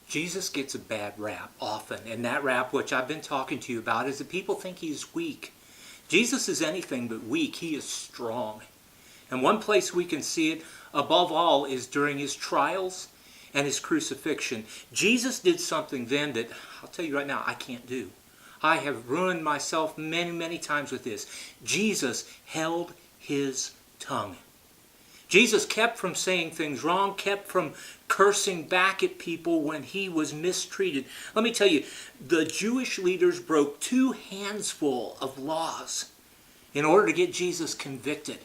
Jesus gets a bad rap often, and that rap which I've been talking to you about is that people think he's weak. Jesus is anything but weak. He is strong. And one place we can see it above all is during his trials and his crucifixion. Jesus did something then that, I'll tell you right now, I can't do. I have ruined myself many, many times with this. Jesus held his tongue. Jesus kept from saying things wrong, kept from cursing back at people when he was mistreated. Let me tell you, the Jewish leaders broke 2 handsful of laws in order to get Jesus convicted.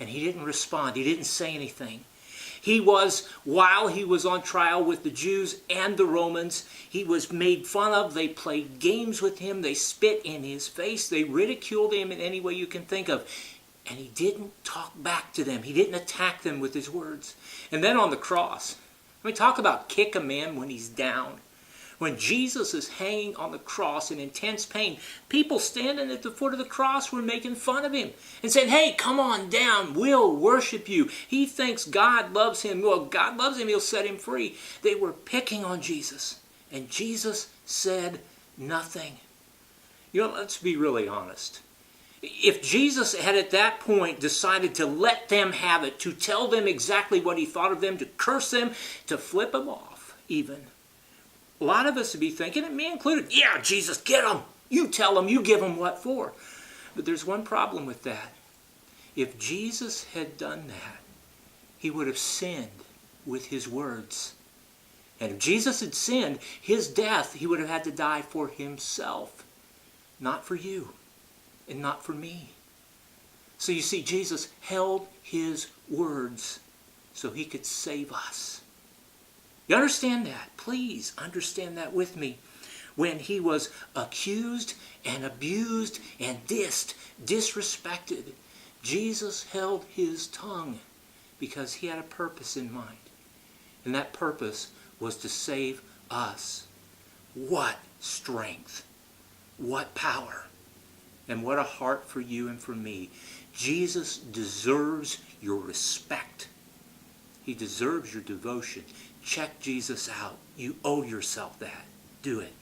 And he didn't respond. He didn't say anything. While he was on trial with the Jews and the Romans, he was made fun of. They played games with him. They spit in his face. They ridiculed him in any way you can think of. And he didn't talk back to them. He didn't attack them with his words. And then on the cross, talk about kick a man when he's down. When Jesus is hanging on the cross in intense pain, people standing at the foot of the cross were making fun of him and saying, hey, come on down, we'll worship you. He thinks God loves him. Well, God loves him, he'll set him free. They were picking on Jesus, and Jesus said nothing. Let's be really honest. If Jesus had at that point decided to let them have it, to tell them exactly what he thought of them, to curse them, to flip them off even, a lot of us would be thinking, and me included, yeah, Jesus, get them. You tell them, you give them what for. But there's one problem with that. If Jesus had done that, he would have sinned with his words. And if Jesus had sinned, his death, he would have had to die for himself, not for you. And not for me. So you see, Jesus held his words so he could save us. You understand that? Please understand that with me. When he was accused and abused and disrespected, Jesus held his tongue because he had a purpose in mind. And that purpose was to save us. What strength! What power! And what a heart for you and for me. Jesus deserves your respect. He deserves your devotion. Check Jesus out. You owe yourself that. Do it.